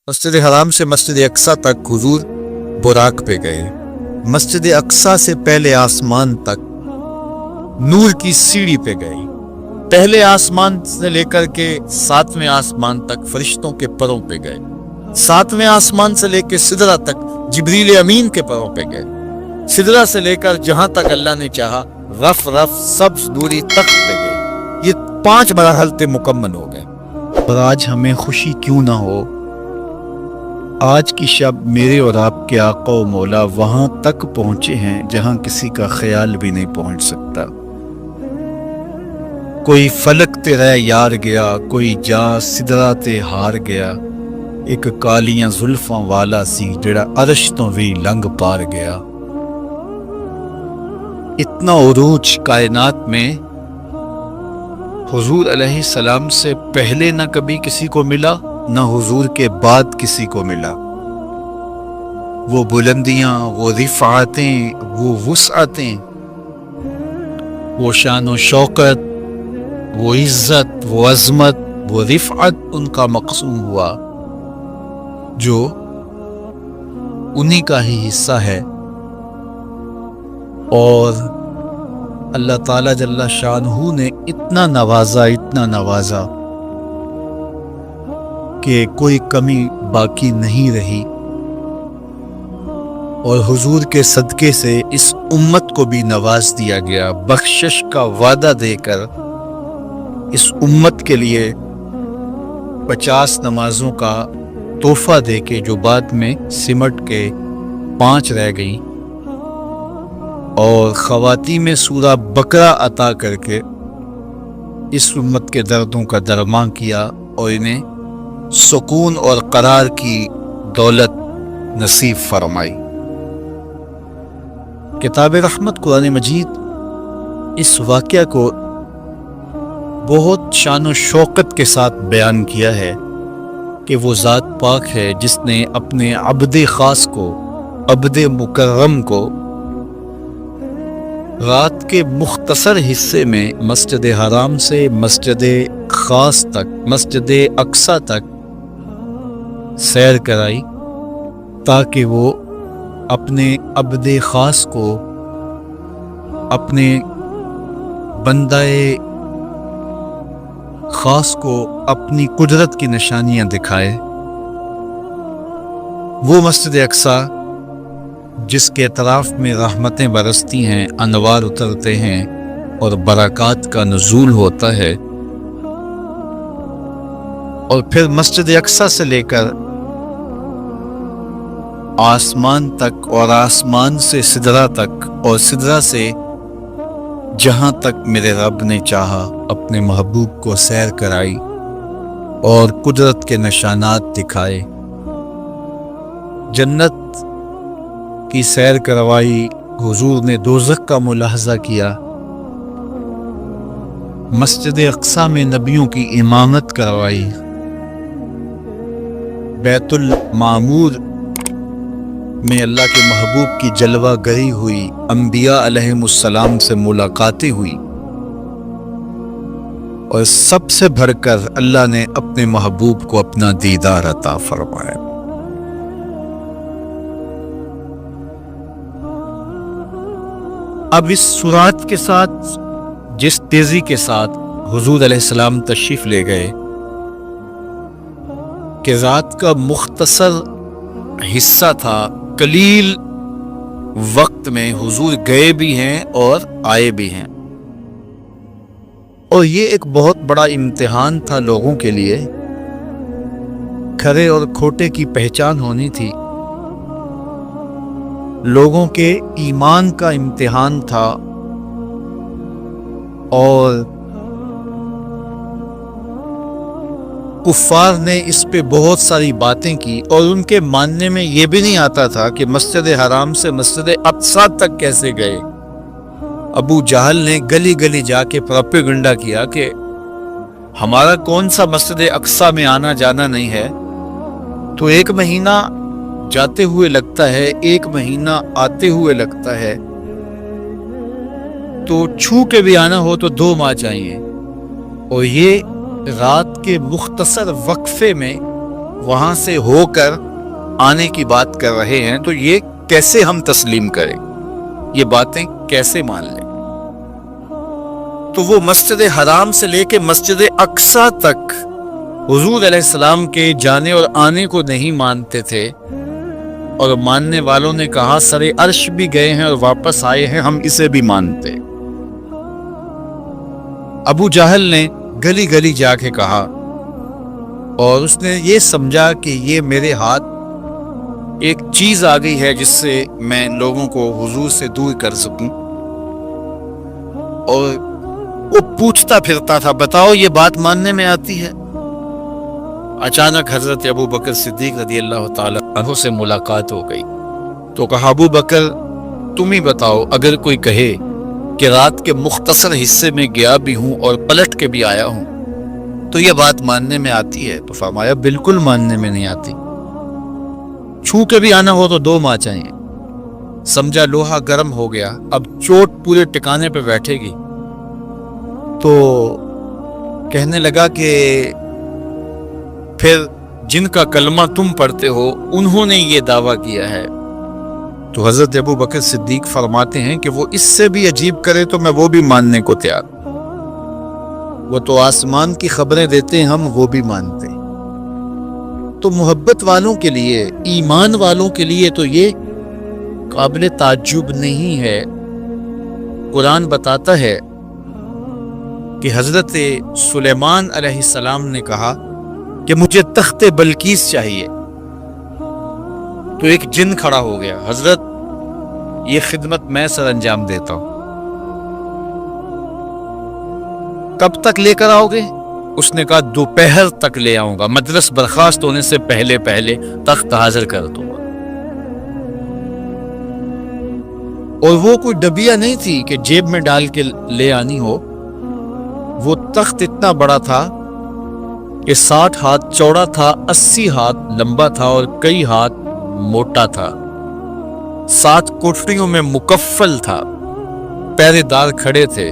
مسجد حرام سے مسجد اقصی تک حضور براق پہ گئے۔ مسجد اقصی سے پہلے آسمان تک نور کی سیڑھی پہ گئے۔ پہلے آسمان سے لے کر کے 7ویں آسمان تک فرشتوں کے پروں پہ گئے۔ 7ویں آسمان سے لے کے سدرہ تک جبریل امین کے پروں پہ گئے۔ سدرہ سے لے کر جہاں تک اللہ نے چاہا رف سبز دوری تخت پہ گئے۔ یہ 5 مراحل مکمل ہو گئے۔ اور آج ہمیں خوشی کیوں نہ ہو، آج کی شب میرے اور آپ کے آقا و مولا وہاں تک پہنچے ہیں جہاں کسی کا خیال بھی نہیں پہنچ سکتا۔ کوئی فلک تے رہ یار گیا، کوئی جا سدرہ تے ہار گیا، ایک کالیاں زلفاں والا سی جڑا عرش تو بھی لنگ پار گیا۔ اتنا عروج کائنات میں حضور علیہ السلام سے پہلے نہ کبھی کسی کو ملا، نہ حضور کے بعد کسی کو ملا۔ وہ بلندیاں، وہ رفعتیں، وہ وسعتیں، وہ شان و شوکت، وہ عزت، وہ عظمت، وہ رفعت ان کا مقسوم ہوا جو انہی کا ہی حصہ ہے۔ اور اللہ تعالیٰ جل شانہ نے اتنا نوازا کہ کوئی کمی باقی نہیں رہی، اور حضور کے صدقے سے اس امت کو بھی نواز دیا گیا، بخشش کا وعدہ دے کر اس امت کے لیے 50 نمازوں کا تحفہ دے کے، جو بعد میں سمٹ کے 5 رہ گئیں، اور خواتین میں سورہ بقرہ عطا کر کے اس امت کے دردوں کا درماں کیا اور انہیں سکون اور قرار کی دولت نصیب فرمائی۔ کتاب رحمت قرآن مجید اس واقعہ کو بہت شان و شوکت کے ساتھ بیان کیا ہے کہ وہ ذات پاک ہے جس نے اپنے عبد خاص کو، عبد مکرم کو، رات کے مختصر حصے میں مسجد حرام سے مسجد خاص تک، مسجد اقصی تک سیر کرائی، تاکہ وہ اپنے عبد خاص کو، اپنے بندہ خاص کو اپنی قدرت کی نشانیاں دکھائے۔ وہ مسجد اقصی جس کے اطراف میں رحمتیں برستی ہیں، انوار اترتے ہیں اور برکات کا نزول ہوتا ہے، اور پھر مسجد اقصی سے لے کر آسمان تک، اور آسمان سے سدرہ تک، اور سدرہ سے جہاں تک میرے رب نے چاہا اپنے محبوب کو سیر کرائی اور قدرت کے نشانات دکھائے۔ جنت کی سیر کروائی، حضور نے دوزخ کا ملاحظہ کیا، مسجد اقصی میں نبیوں کی امامت کروائی، بیت المعمور میں اللہ کے محبوب کی جلوہ گری ہوئی، انبیاء علیہم السلام سے ملاقاتیں ہوئی، اور سب سے بڑھ کر اللہ نے اپنے محبوب کو اپنا دیدار عطا فرمایا۔ اب اس سرعت کے ساتھ، جس تیزی کے ساتھ حضور علیہ السلام تشریف لے گئے کہ رات کا مختصر حصہ تھا، قلیل وقت میں حضور گئے بھی ہیں اور آئے بھی ہیں، اور یہ ایک بہت بڑا امتحان تھا لوگوں کے لیے۔ کھرے اور کھوٹے کی پہچان ہونی تھی، لوگوں کے ایمان کا امتحان تھا، اور کفار نے اس پہ بہت ساری باتیں کی، اور ان کے ماننے میں یہ بھی نہیں آتا تھا کہ مسجد حرام سے مسجد اقصی تک کیسے گئے۔ ابو جہل نے گلی گلی جا کے پروپیگنڈا کیا کہ ہمارا کون سا مسجد اقصی میں آنا جانا نہیں ہے، تو 1 مہینہ جاتے ہوئے لگتا ہے، 1 مہینہ آتے ہوئے لگتا ہے، تو چھو کے بھی آنا ہو تو 2 ماہ چاہیے۔ اور یہ رات کے مختصر وقفے میں وہاں سے ہو کر آنے کی بات کر رہے ہیں، تو یہ کیسے ہم تسلیم کریں، یہ باتیں کیسے مان لیں؟ تو وہ مسجد حرام سے لے کے مسجد اقصی تک حضور علیہ السلام کے جانے اور آنے کو نہیں مانتے تھے، اور ماننے والوں نے کہا سر عرش بھی گئے ہیں اور واپس آئے ہیں، ہم اسے بھی مانتے۔ ابو جہل نے گلی گلی جا کے کہا، اور اس نے یہ سمجھا کہ یہ میرے ہاتھ ایک چیز آ گئی ہے جس سے میں لوگوں کو حضور سے دور کر سکوں، اور وہ پوچھتا پھرتا تھا بتاؤ یہ بات ماننے میں آتی ہے؟ اچانک حضرت ابو بکر صدیق رضی اللہ تعالی عنہ سے ملاقات ہو گئی، تو کہا ابو بکر تم ہی بتاؤ، اگر کوئی کہے کہ رات کے مختصر حصے میں گیا بھی ہوں اور پلٹ کے بھی آیا ہوں تو یہ بات ماننے میں آتی ہے؟ تو فرمایا بالکل ماننے میں نہیں آتی، چھو کے بھی آنا ہو تو 2 ماہ چاہیے۔ سمجھا لوہا گرم ہو گیا، اب چوٹ پورے ٹکانے پہ بیٹھے گی، تو کہنے لگا کہ پھر جن کا کلمہ تم پڑھتے ہو انہوں نے یہ دعویٰ کیا ہے۔ تو حضرت ابو بکر صدیق فرماتے ہیں کہ وہ اس سے بھی عجیب کرے تو میں وہ بھی ماننے کو تیار، وہ تو آسمان کی خبریں دیتے ہیں، ہم وہ بھی مانتے ہیں۔ تو محبت والوں کے لیے، ایمان والوں کے لیے تو یہ قابل تعجب نہیں ہے۔ قرآن بتاتا ہے کہ حضرت سلیمان علیہ السلام نے کہا کہ مجھے تخت بلقیس چاہیے، تو ایک جن کھڑا ہو گیا، حضرت یہ خدمت میں سر انجام دیتا ہوں، کب تک لے کر آؤ گے؟ اس نے کہا دوپہر تک لے آؤں گا، مجلس برخاست ہونے سے پہلے پہلے تخت حاضر کر دوں گا۔ اور وہ کوئی ڈبیا نہیں تھی کہ جیب میں ڈال کے لے آنی ہو، وہ تخت اتنا بڑا تھا کہ 60 ہاتھ چوڑا تھا، 80 ہاتھ لمبا تھا اور کئی ہاتھ موٹا تھا، 7 کوٹریوں میں مکفل تھا، پہرے دار کھڑے تھے،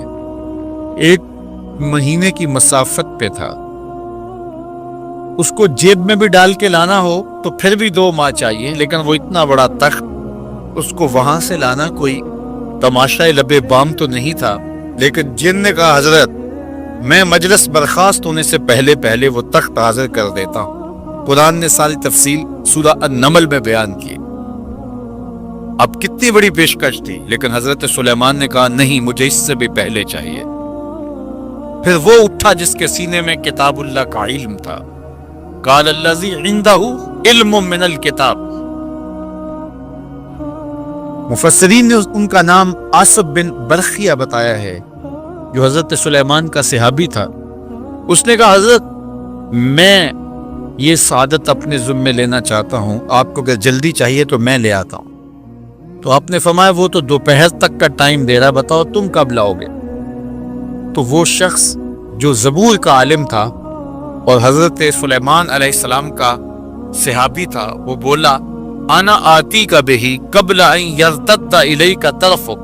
1 مہینے کی مسافت پہ تھا۔ اس کو جیب میں بھی ڈال کے لانا ہو تو پھر بھی 2 ماہ چاہیے، لیکن وہ اتنا بڑا تخت، اس کو وہاں سے لانا کوئی تماشا لبے بام تو نہیں تھا۔ لیکن جن نے کہا حضرت میں مجلس برخاست ہونے سے پہلے پہلے وہ تخت حاضر کر دیتا ہوں۔ قرآن نے ساری تفصیل سورہ النمل میں بیان کی۔ اب کتنی بڑی پیشکش تھی، لیکن حضرت سلیمان نے کہا نہیں، مجھے اس سے بھی پہلے چاہیے۔ پھر وہ اٹھا جس کے سینے میں کتاب اللہ کا علم تھا، قال الذی عندہ علم من الکتاب۔ مفسرین نے ان کا نام آصب بن برخیہ بتایا ہے، جو حضرت سلیمان کا صحابی تھا۔ اس نے کہا حضرت میں یہ سعادت اپنے ذمے لینا چاہتا ہوں، آپ کو اگر جلدی چاہیے تو میں لے آتا ہوں۔ تو آپ نے فرمایا وہ تو دوپہر تک کا ٹائم دے رہا، بتاؤ تم کب لاؤ گے؟ تو وہ شخص جو زبور کا عالم تھا اور حضرت سلیمان علیہ السلام کا صحابی تھا، وہ بولا انا آتی کا بہی قبل ان یرتد الیک طرفک،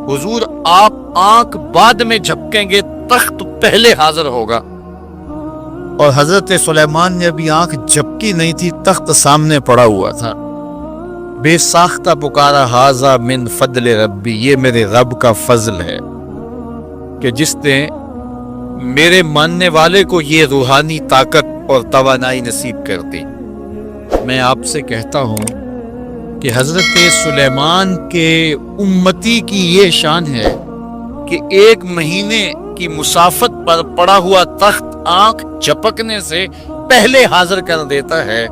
حضور آپ آنکھ بعد میں جھپکیں گے، تخت پہلے حاضر ہوگا۔ اور حضرت سلیمان نے ابھی آنکھ جھپکی نہیں تھی، تخت سامنے پڑا ہوا تھا۔ بے ساختہ پکارا ھذا من فضل ربی، یہ میرے رب کا فضل ہے کہ جس نے میرے ماننے والے کو یہ روحانی طاقت اور توانائی نصیب کر دی۔ میں آپ سے کہتا ہوں کہ حضرت سلیمان کے امتی کی یہ شان ہے کہ 1 مہینے کی مسافت پر پڑا ہوا تخت آنکھ جھپکنے سے پہلے حاضر کر دیتا ہے،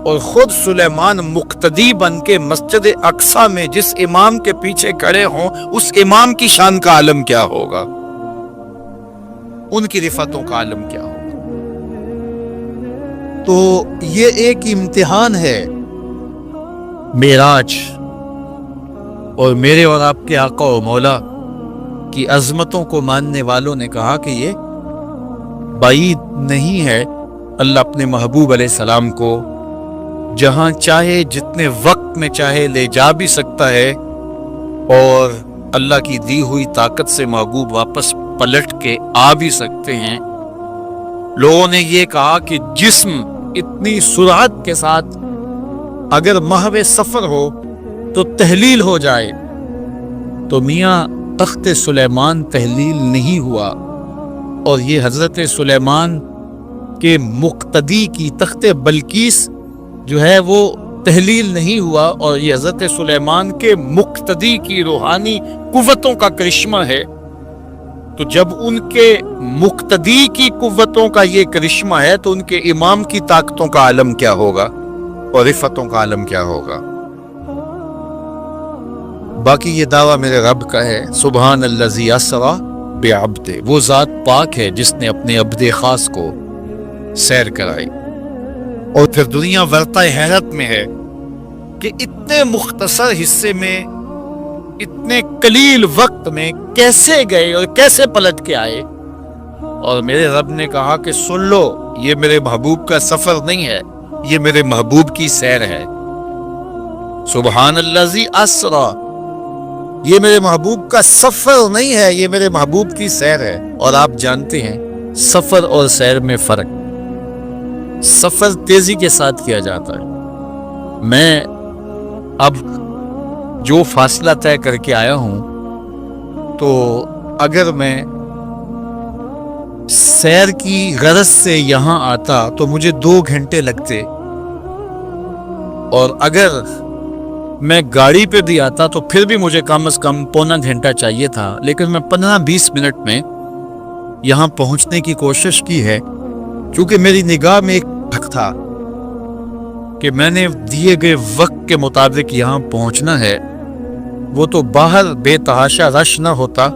اور خود سلیمان مقتدی بن کے مسجد اقصی میں جس امام کے پیچھے کھڑے ہوں، اس امام کی شان کا عالم کیا ہوگا، ان کی رفعتوں کا عالم کیا ہوگا۔ تو یہ ایک امتحان ہے معراج، اور میرے اور آپ کے آقا و مولا کی عظمتوں کو ماننے والوں نے کہا کہ یہ بعید نہیں ہے، اللہ اپنے محبوب علیہ السلام کو جہاں چاہے جتنے وقت میں چاہے لے جا بھی سکتا ہے، اور اللہ کی دی ہوئی طاقت سے محبوب واپس پلٹ کے آ بھی سکتے ہیں۔ لوگوں نے یہ کہا کہ جسم اتنی سرعت کے ساتھ اگر محو سفر ہو تو تحلیل ہو جائے، تو میاں تخت سلیمان تحلیل نہیں ہوا، اور یہ حضرت سلیمان کے مقتدی کی تخت بلقیس جو ہے وہ تحلیل نہیں ہوا، اور یہ حضرت سلیمان کے مقتدی کی روحانی قوتوں کا کرشمہ ہے۔ تو جب ان کے مقتدی کی قوتوں کا یہ کرشمہ ہے تو ان کے امام کی طاقتوں کا عالم کیا ہوگا اور رفتوں کا عالم کیا ہوگا۔ باقی یہ دعویٰ میرے رب کا ہے، سبحان الذی اسریٰ بعبدہ، وہ ذات پاک ہے جس نے اپنے عبد خاص کو سیر کرائی۔ اور پھر دنیا ورطہ حیرت میں ہے کہ اتنے مختصر حصے میں، اتنے قلیل وقت میں کیسے گئے اور کیسے پلٹ کے آئے۔ اور میرے رب نے کہا کہ سن لو، یہ میرے محبوب کا سفر نہیں ہے، یہ میرے محبوب کی سیر ہے۔ سبحان الذی اسریٰ، یہ میرے محبوب کا سفر نہیں ہے، یہ میرے محبوب کی سیر ہے۔ اور آپ جانتے ہیں سفر اور سیر میں فرق، سفر تیزی کے ساتھ کیا جاتا ہے۔ میں اب جو فاصلہ طے کر کے آیا ہوں، تو اگر میں سیر کی غرض سے یہاں آتا تو مجھے 2 گھنٹے لگتے، اور اگر میں گاڑی پہ بھی آتا تو پھر بھی مجھے کم از کم پونا گھنٹہ چاہیے تھا، لیکن میں 15-20 منٹ میں یہاں پہنچنے کی کوشش کی ہے، کیونکہ میری نگاہ میں ایک حق تھا کہ میں نے دیے گئے وقت کے مطابق یہاں پہنچنا ہے۔ وہ تو باہر بے تحاشا رش نہ ہوتا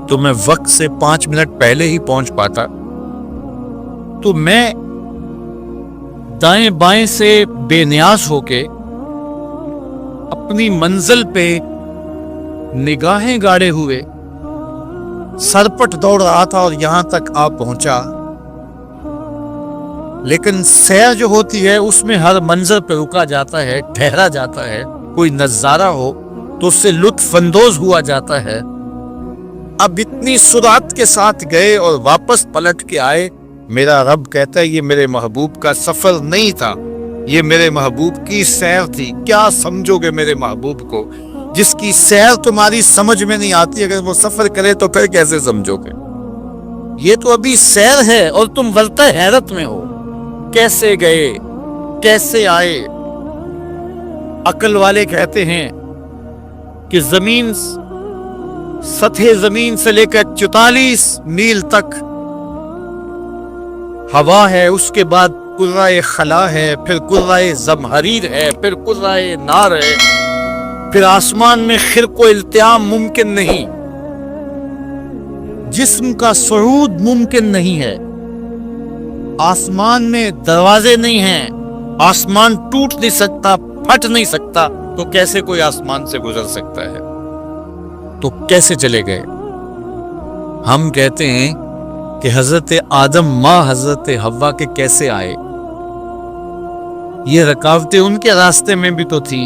تو میں وقت سے 5 منٹ پہلے ہی پہنچ پاتا۔ تو میں دائیں بائیں سے بے نیاز ہو کے اپنی منزل پہ نگاہیں گاڑے ہوئے سرپٹ دوڑ رہا تھا، اور یہاں تک آ پہنچا۔ لیکن سیر جو ہوتی ہے اس میں ہر منظر پہ رکا جاتا ہے، ٹھہرا جاتا ہے، کوئی نظارہ ہو تو اس سے لطف اندوز ہوا جاتا ہے۔ اب اتنی سرعت کے ساتھ گئے اور واپس پلٹ کے آئے، میرا رب کہتا ہے یہ میرے محبوب کا سفر نہیں تھا، یہ میرے محبوب کی سیر تھی۔ کیا سمجھو گے میرے محبوب کو جس کی سیر تمہاری سمجھ میں نہیں آتی؟ اگر وہ سفر کرے تو پھر کیسے سمجھو گے؟ یہ تو ابھی سیر ہے اور تم ورطہ حیرت میں ہو، کیسے گئے کیسے آئے۔ عقل والے کہتے ہیں کہ زمین، سطح زمین سے لے کر 44 میل تک ہوا ہے، اس کے بعد کرۂ خلا ہے، پھر کرۂ زمہریر ہے، پھر کرۂ نار ہے، پھر آسمان میں خرق و التیام ممکن نہیں، جسم کا صعود ممکن نہیں ہے، آسمان میں دروازے نہیں ہیں، آسمان ٹوٹ نہیں سکتا، پھٹ نہیں سکتا، تو کیسے کوئی آسمان سے گزر سکتا ہے؟ تو کیسے چلے گئے؟ ہم کہتے ہیں کہ حضرت آدم ماں حضرت حوا کے کیسے آئے؟ یہ رکاوٹیں ان کے راستے میں بھی تو تھی۔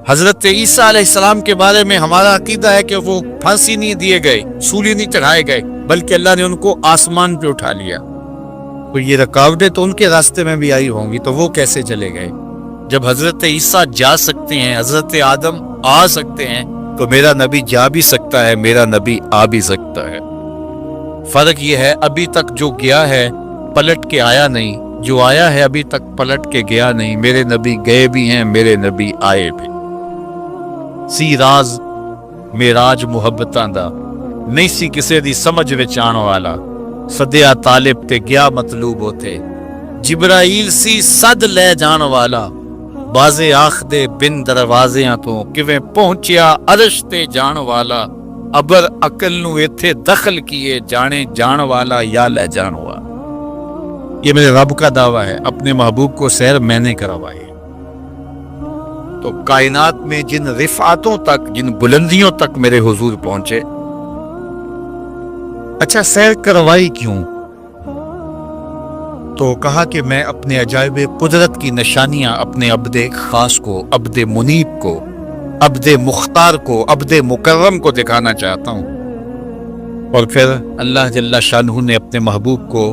حضرت عیسیٰ علیہ السلام کے بارے میں ہمارا عقیدہ ہے کہ وہ پھانسی نہیں دیے گئے، سولی نہیں چڑھائے گئے، بلکہ اللہ نے ان کو آسمان پہ اٹھا لیا۔ تو یہ رکاوٹیں تو ان کے راستے میں بھی آئی ہوں گی، تو وہ کیسے چلے گئے؟ جب حضرت عیسیٰ جا سکتے ہیں، حضرت آدم آ سکتے ہیں، تو میرا نبی جا بھی سکتا ہے، میرا نبی آ بھی سکتا ہے۔ فرق یہ ہے ابھی تک جو گیا ہے پلٹ کے آیا نہیں، جو آیا ہے ابھی تک پلٹ کے گیا نہیں۔ میرے نبی گئے بھی ہیں، میرے نبی آئے بھی۔ سی راز میراج محبتاں دا نہیں سی کسے دی سمجھ وچ آن والا، سدیا طالب تے گیا مطلوب ہوتے، جبرائیل سی صد لے جان والا، بازے آخ دے بن دروازیاں تو کیویں پہنچیا عرش تے جان والا، ابر عقل نو ایتھے دخل کیے، جانے جان والا یا لے جان والا۔ یہ میرے رب کا دعویٰ ہے، اپنے محبوب کو سیر میں نے کروائی۔ تو کائنات میں جن رفعتوں تک، جن بلندیوں تک میرے حضور پہنچے، اچھا سیر کروائی کیوں؟ تو کہا کہ میں اپنے عجائب قدرت کی نشانیاں اپنے عبد خاص کو، عبد منیب کو، عبد مختار کو، عبد مکرم کو دکھانا چاہتا ہوں۔ اور پھر اللہ جل شانہ نے اپنے محبوب کو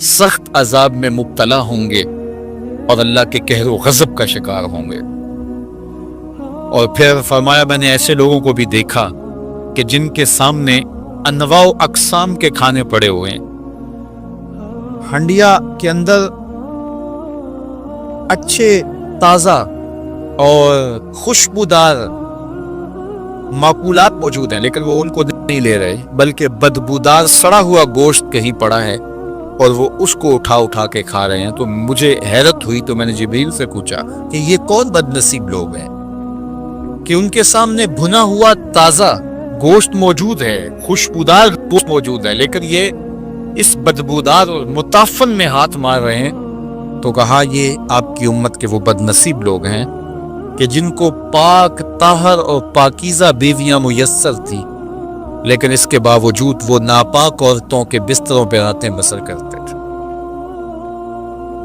سخت عذاب میں مبتلا ہوں گے اور اللہ کے قہر و غضب کا شکار ہوں گے۔ اور پھر فرمایا میں نے ایسے لوگوں کو بھی دیکھا کہ جن کے سامنے انواع و اقسام کے کھانے پڑے ہوئے ہیں، ہنڈیا کے اندر اچھے تازہ اور خوشبودار معقولات موجود ہیں، لیکن وہ ان کو نہیں لے رہے، بلکہ بدبودار سڑا ہوا گوشت کہیں پڑا ہے اور وہ اس کو اٹھا کے کھا رہے ہیں۔ تو مجھے حیرت ہوئی، تو میں نے جبریل سے پوچھا کہ یہ کون بد نصیب لوگ ہیں کہ ان کے سامنے بھنا ہوا تازہ گوشت موجود ہے، خوشبودار گوشت موجود ہے، لیکن یہ اس بدبودار اور متعفن میں ہاتھ مار رہے ہیں۔ تو کہا یہ آپ کی امت کے وہ بد نصیب لوگ ہیں کہ جن کو پاک طاہر اور پاکیزہ بیویاں میسر تھی، لیکن اس کے باوجود وہ ناپاک عورتوں کے بستروں پہ راتیں بسر کرتے تھے۔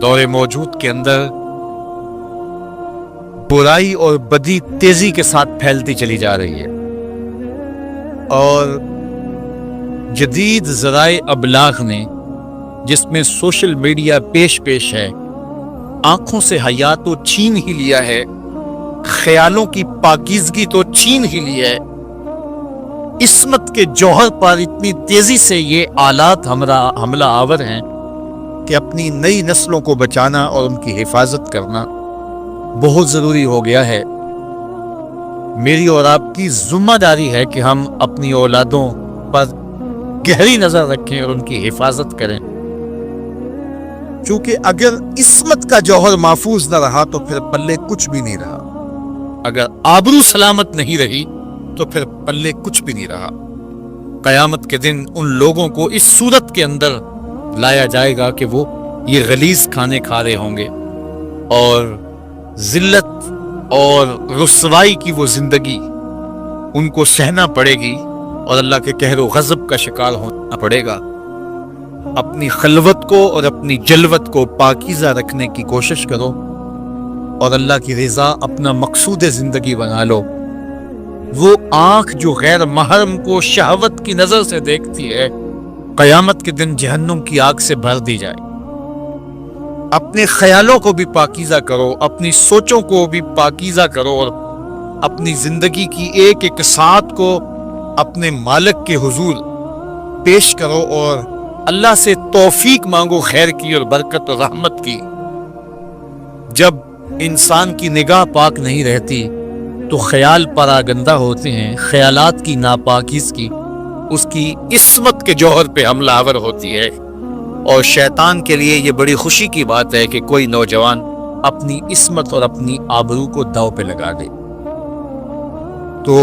دور موجود کے اندر برائی اور بدی تیزی کے ساتھ پھیلتی چلی جا رہی ہے، اور جدید ذرائع ابلاغ نے، جس میں سوشل میڈیا پیش ہے، آنکھوں سے حیا تو چھین ہی لیا ہے، خیالوں کی پاکیزگی تو چھین ہی لی ہے، عصمت کے جوہر پر اتنی تیزی سے یہ آلات حملہ آور ہیں کہ اپنی نئی نسلوں کو بچانا اور ان کی حفاظت کرنا بہت ضروری ہو گیا ہے۔ میری اور آپ کی ذمہ داری ہے کہ ہم اپنی اولادوں پر گہری نظر رکھیں اور ان کی حفاظت کریں، چونکہ اگر عصمت کا جوہر محفوظ نہ رہا تو پھر پلے کچھ بھی نہیں رہا، اگر آبرو سلامت نہیں رہی تو پھر پلے کچھ بھی نہیں رہا۔ قیامت کے دن ان لوگوں کو اس صورت کے اندر لایا جائے گا کہ وہ یہ غلیظ کھانے کھا رہے ہوں گے، اور ذلت اور رسوائی کی وہ زندگی ان کو سہنا پڑے گی، اور اللہ کے قہر و غضب کا شکار ہونا پڑے گا۔ اپنی خلوت کو اور اپنی جلوت کو پاکیزہ رکھنے کی کوشش کرو، اور اللہ کی رضا اپنا مقصود زندگی بنا لو۔ وہ آنکھ جو غیر محرم کو شہوت کی نظر سے دیکھتی ہے، قیامت کے دن جہنم کی آگ سے بھر دی جائے۔ اپنے خیالوں کو بھی پاکیزہ کرو، اپنی سوچوں کو بھی پاکیزہ کرو، اور اپنی زندگی کی ایک ایک ساتھ کو اپنے مالک کے حضور پیش کرو، اور اللہ سے توفیق مانگو خیر کی اور برکت اور رحمت کی۔ جب انسان کی نگاہ پاک نہیں رہتی تو خیال پراگندہ ہوتے ہیں، خیالات کی ناپاکیزگی اس کی عصمت کے جوہر پہ حملہ آور ہوتی ہے، اور شیطان کے لیے یہ بڑی خوشی کی بات ہے کہ کوئی نوجوان اپنی عصمت اور اپنی آبرو کو داؤ پہ لگا دے۔ تو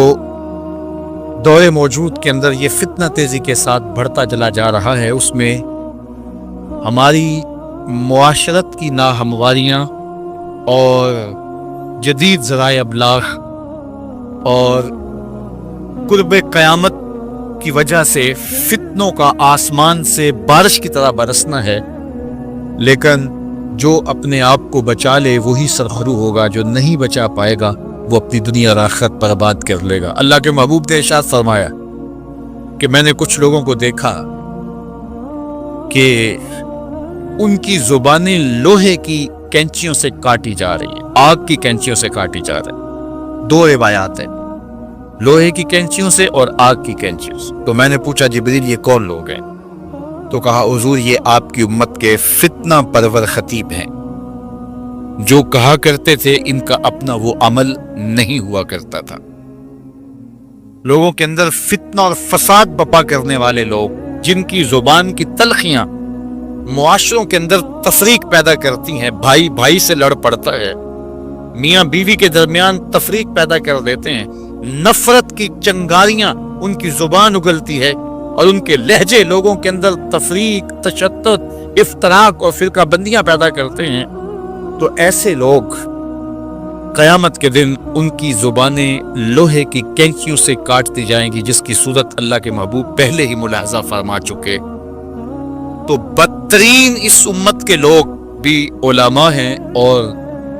دور موجود کے اندر یہ فتنہ تیزی کے ساتھ بڑھتا چلا جا رہا ہے، اس میں ہماری معاشرت کی ناہمواریاں اور جدید ذرائع ابلاغ اور قرب قیامت کی وجہ سے فتنوں کا آسمان سے بارش کی طرح برسنا ہے، لیکن جو اپنے آپ کو بچا لے وہی سرخرو ہوگا، جو نہیں بچا پائے گا وہ اپنی دنیا اور آخرت برباد کر لے گا۔ اللہ کے محبوب نے ارشاد فرمایا کہ میں نے کچھ لوگوں کو دیکھا کہ ان کی زبانیں لوہے کی کینچیوں سے کاٹی جا رہی ہیں، آگ کی کینچیوں سے کاٹی جا رہی ہیں۔ دو روایات ہیں، لوہے کی کینچیوں سے اور آگ کی کینچیوں سے۔ تو میں نے پوچھا جبریل یہ کون لوگ ہیں؟ تو کہا حضور یہ آپ کی امت کے فتنہ پرور خطیب ہیں، جو کہا کرتے تھے ان کا اپنا وہ عمل نہیں ہوا کرتا تھا۔ لوگوں کے اندر فتنہ اور فساد بپا کرنے والے لوگ، جن کی زبان کی تلخیاں معاشروں کے اندر تفریق پیدا کرتی ہیں، بھائی بھائی سے لڑ پڑتا ہے، میاں بیوی کے درمیان تفریق پیدا کر دیتے ہیں، نفرت کی چنگاریاں ان کی زبان اگلتی ہے، اور ان کے لہجے لوگوں کے اندر تفریق، تشدد، افتراق اور فرقہ بندیاں پیدا کرتے ہیں۔ تو ایسے لوگ قیامت کے دن ان کی زبانیں لوہے کی کینچیوں سے کاٹ دی جائیں گی، جس کی صورت اللہ کے محبوب پہلے ہی ملاحظہ فرما چکے۔ تو بدترین اس امت کے لوگ بھی علماء ہیں، اور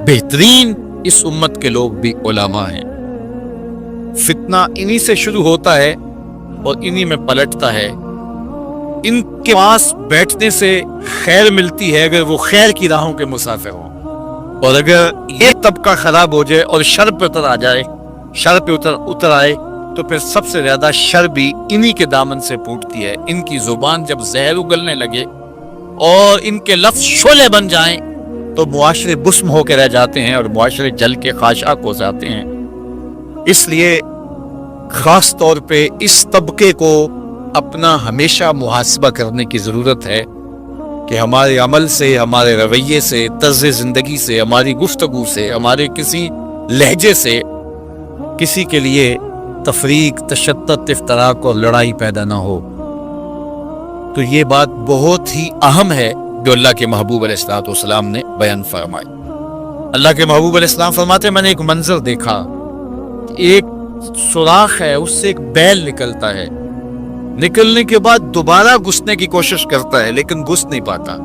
بہترین اس امت کے لوگ بھی علماء ہیں۔ فتنہ انہی سے شروع ہوتا ہے اور انہی میں پلٹتا ہے، ان کے پاس بیٹھنے سے خیر ملتی ہے اگر وہ خیر کی راہوں کے مسافر ہوں، اور اگر یہ طبقہ خراب ہو جائے اور شر پہ اتر آ جائے، شر پہ اتر آئے، تو پھر سب سے زیادہ شر بھی انہی کے دامن سے پھوٹتی ہے۔ ان کی زبان جب زہر اگلنے لگے اور ان کے لفظ شعلے بن جائیں تو معاشرے بسم ہو کے رہ جاتے ہیں اور معاشرے جل کے خاشاک ہو جاتے ہیں۔ اس لیے خاص طور پہ اس طبقے کو اپنا ہمیشہ محاسبہ کرنے کی ضرورت ہے کہ ہمارے عمل سے، ہمارے رویے سے، طرز زندگی سے، ہماری گفتگو سے، ہمارے کسی لہجے سے کسی کے لیے تفریق، تشدد، افتراق اور لڑائی پیدا نہ ہو۔ تو یہ بات بہت ہی اہم ہے جو اللہ کے محبوب علیہ الصلوۃ والسلام نے بیان فرمائی۔ اللہ کے محبوب علیہ السلام فرماتے ہیں میں نے ایک منظر دیکھا، ایک سوراخ ہے، اس سے ایک بیل نکلتا ہے، نکلنے کے بعد دوبارہ گھسنے کی کوشش کرتا ہے لیکن گھس نہیں پاتا۔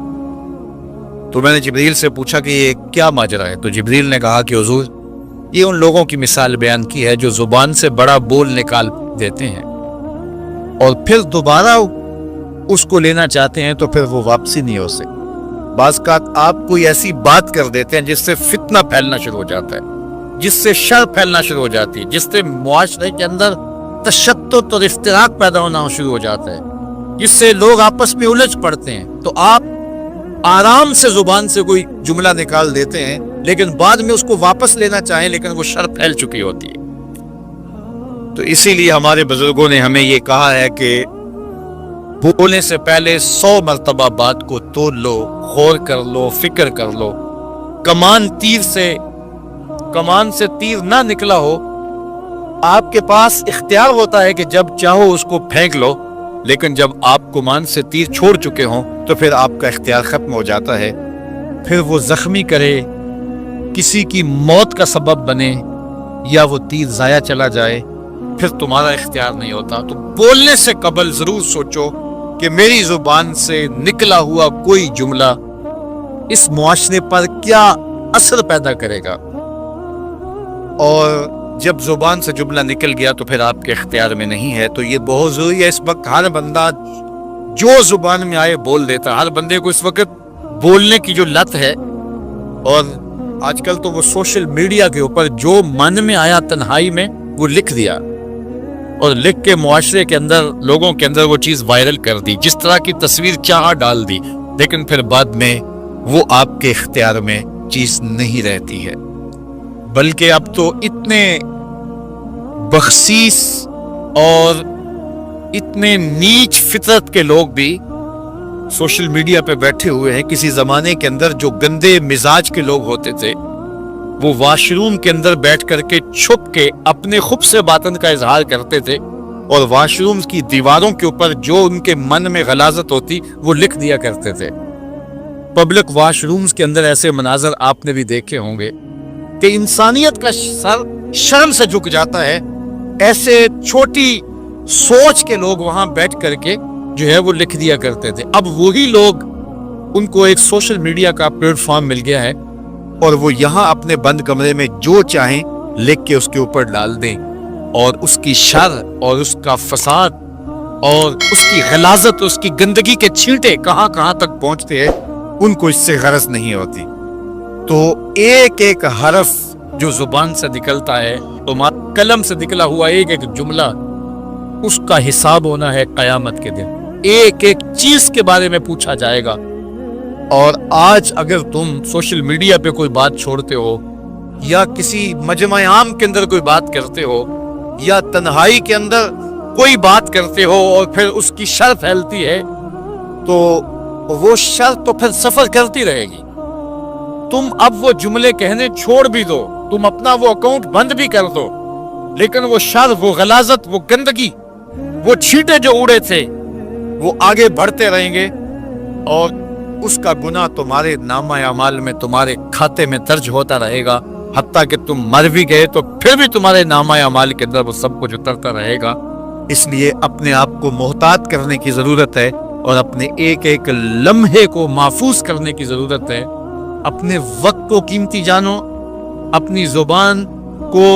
تو میں نے جبریل سے پوچھا کہ یہ کیا ماجرا ہے؟ تو جبریل نے کہا کہ حضور یہ ان لوگوں کی مثال بیان کی ہے جو زبان سے بڑا بول نکال دیتے ہیں اور پھر دوبارہ اس کو لینا چاہتے ہیں تو پھر وہ واپسی نہیں ہو سکتی۔ بعض اوقات آپ کوئی ایسی بات کر دیتے ہیں جس سے فتنہ پھیلنا شروع ہو جاتا ہے، جس سے شر پھیلنا شروع ہو جاتی ہے، جس سے معاشرے کے اندر تشدد اور افتراق پیدا ہونا شروع ہو جاتا ہے، جس سے لوگ آپس میں الجھ پڑتے ہیں۔ تو آپ آرام سے زبان سے کوئی جملہ نکال دیتے ہیں لیکن بعد میں اس کو واپس لینا چاہیں لیکن وہ شر پھیل چکی ہوتی ہے۔ تو اسی لیے ہمارے بزرگوں نے ہمیں یہ کہا ہے کہ بولنے سے پہلے 100 مرتبہ بات کو تول لو، غور کر لو، فکر کر لو۔ کمان سے تیر نہ نکلا ہو، آپ کے پاس اختیار ہوتا ہے کہ جب چاہو اس کو پھینک لو، لیکن جب آپ کمان سے تیر چھوڑ چکے ہوں تو پھر آپ کا اختیار ختم ہو جاتا ہے۔ پھر وہ زخمی کرے، کسی کی موت کا سبب بنے یا وہ تیر ضائع چلا جائے، پھر تمہارا اختیار نہیں ہوتا۔ تو بولنے سے قبل ضرور سوچو کہ میری زبان سے نکلا ہوا کوئی جملہ اس معاشرے پر کیا اثر پیدا کرے گا، اور جب زبان سے جملہ نکل گیا تو پھر آپ کے اختیار میں نہیں ہے۔ تو یہ بہت ضروری ہے۔ اس وقت ہر بندہ جو زبان میں آئے بول دیتا ہے، ہر بندے کو اس وقت بولنے کی جو لت ہے، اور آج کل تو وہ سوشل میڈیا کے اوپر جو من میں آیا تنہائی میں وہ لکھ دیا اور لکھ کے معاشرے کے اندر لوگوں کے اندر وہ چیز وائرل کر دی، جس طرح کی تصویر چاہا ڈال دی، لیکن پھر بعد میں وہ آپ کے اختیار میں چیز نہیں رہتی ہے۔ بلکہ اب تو اتنے بخسیس اور اتنے نیچ فطرت کے لوگ بھی سوشل میڈیا پہ بیٹھے ہوئے ہیں۔ کسی زمانے کے اندر جو گندے مزاج کے لوگ ہوتے تھے وہ واش روم کے اندر بیٹھ کر کے چھپ کے اپنے خب سے باطن کا اظہار کرتے تھے، اور واش روم کی دیواروں کے اوپر جو ان کے من میں غلاظت ہوتی وہ لکھ دیا کرتے تھے۔ پبلک واش رومز کے اندر ایسے مناظر آپ نے بھی دیکھے ہوں گے کہ انسانیت کا سر شرم سے جھک جاتا ہے۔ ایسے چھوٹی سوچ کے لوگ وہاں بیٹھ کر کے جو ہے وہ لکھ دیا کرتے تھے۔ اب وہی لوگ، ان کو ایک سوشل میڈیا کا پلیٹ فارم مل گیا ہے اور وہ یہاں اپنے بند کمرے میں جو چاہیں لکھ کے اس کے اوپر ڈال دیں، اور اس کی شر اور اس کا فساد اور اس کی غلاظت، اس کی گندگی کے چھینٹے کہاں کہاں تک پہنچتے ہیں ان کو اس سے غرض نہیں ہوتی۔ تو ایک ایک حرف جو زبان سے نکلتا ہے، تمہارے قلم سے نکلا ہوا ایک ایک جملہ، اس کا حساب ہونا ہے قیامت کے دن۔ ایک ایک چیز کے بارے میں پوچھا جائے گا۔ اور آج اگر تم سوشل میڈیا پہ کوئی بات چھوڑتے ہو، یا کسی مجمع عام کے اندر کوئی بات کرتے ہو، یا تنہائی کے اندر کوئی بات کرتے ہو اور پھر اس کی شر پھیلتی ہے، تو وہ شر تو پھر سفر کرتی رہے گی۔ تم اب وہ جملے کہنے چھوڑ بھی دو، تم اپنا وہ اکاؤنٹ بند بھی کر دو، لیکن وہ شر، وہ غلاظت، وہ گندگی، وہ چھینٹے جو اڑے تھے وہ آگے بڑھتے رہیں گے، اور اس کا گناہ تمہارے نامہ اعمال میں، تمہارے کھاتے میں درج ہوتا رہے گا، حتیٰ کہ تم مر بھی گئے تو پھر بھی تمہارے نامہ اعمال کے اندر وہ سب کچھ اترتا رہے گا۔ اس لیے اپنے آپ کو محتاط کرنے کی ضرورت ہے، اور اپنے ایک ایک لمحے کو محفوظ کرنے کی ضرورت ہے۔ اپنے وقت کو قیمتی جانو، اپنی زبان کو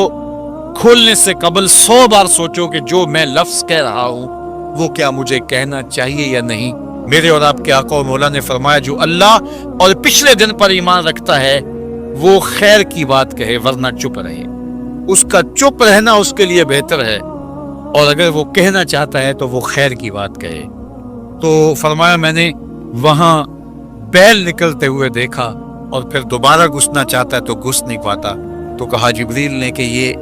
کھولنے سے قبل 100 بار سوچو کہ جو میں لفظ کہہ رہا ہوں وہ کیا مجھے کہنا چاہیے یا نہیں؟ میرے اور آپ کے آقا و مولا نے فرمایا جو اللہ اور پچھلے دن پر ایمان رکھتا ہے وہ خیر کی بات کہے ورنہ چپ رہے، اس کا چپ رہنا اس کے لیے بہتر ہے، اور اگر وہ کہنا چاہتا ہے تو وہ خیر کی بات کہے۔ تو فرمایا میں نے وہاں بیل نکلتے ہوئے دیکھا اور پھر دوبارہ گھسنا چاہتا ہے تو گھس نہیں پاتا، تو کہا جبریل نے کہ یہ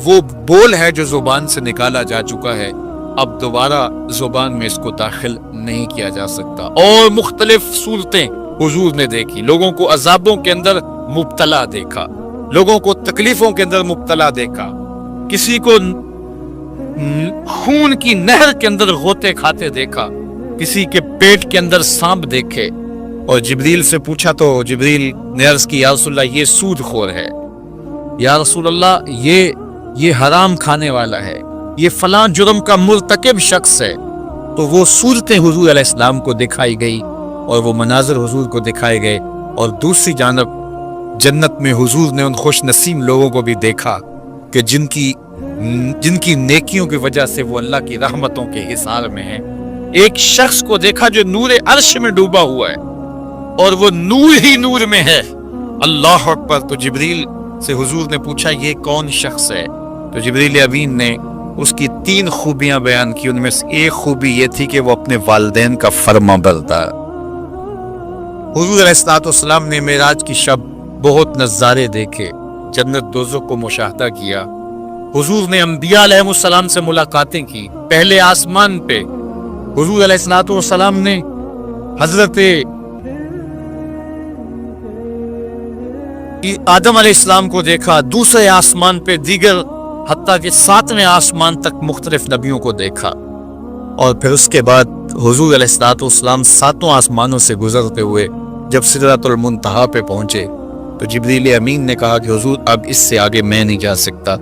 وہ بول ہے جو زبان سے نکالا جا چکا ہے، اب دوبارہ زبان میں اس کو داخل نہیں کیا جا سکتا۔ اور مختلف صورتیں حضور نے دیکھی، لوگوں کو عذابوں کے اندر مبتلا دیکھا، لوگوں کو تکلیفوں کے اندر مبتلا دیکھا، کسی کو خون کی نہر کے اندر غوطے کھاتے دیکھا، کسی کے پیٹ کے اندر سانپ دیکھے۔ اور جبریل سے پوچھا تو جبریل نے عرض کی یا رسول اللہ یہ سود خور ہے، یا رسول اللہ یہ حرام کھانے والا ہے، یہ فلاں جرم کا مرتکب شخص ہے۔ تو وہ صورتیں حضور علیہ السلام کو دکھائی گئی اور وہ مناظر حضور کو دکھائے گئے، اور دوسری جانب جنت میں حضور نے ان خوش نصیب لوگوں کو بھی دیکھا کہ جن کی نیکیوں کی وجہ سے وہ اللہ کی رحمتوں کے حصار میں ہیں۔ ایک شخص کو دیکھا جو نور عرش میں ڈوبا ہوا ہے اور وہ نور ہی نور میں ہے، اللہ اکبر۔ تو جبریل سے حضور نے پوچھا یہ کون شخص ہے؟ تو جبریل امین نے اس کی 3 خوبیاں بیان کی، ان میں سے ایک خوبی یہ تھی کہ وہ اپنے والدین کا فرما بردار۔ حضور علیہ السلام نے معراج کی شب بہت نظارے دیکھے، جنت دوزخ کو مشاہدہ کیا۔ حضور نے انبیاء علیہ السلام سے ملاقاتیں کی۔ پہلے آسمان پہ حضور علیہ السلام نے حضرت آدم علیہ السلام کو دیکھا، دوسرے آسمان پہ دیگر حتیٰ کہ 7ویں آسمان تک مختلف نبیوں کو دیکھا، اور پھر اس کے بعد حضور علیہ السلام 7 آسمانوں سے گزرتے ہوئے جب سدرۃ المنتہا پہ پہنچے تو جبریل امین نے کہا کہ حضور اب اس سے آگے میں نہیں جا سکتا۔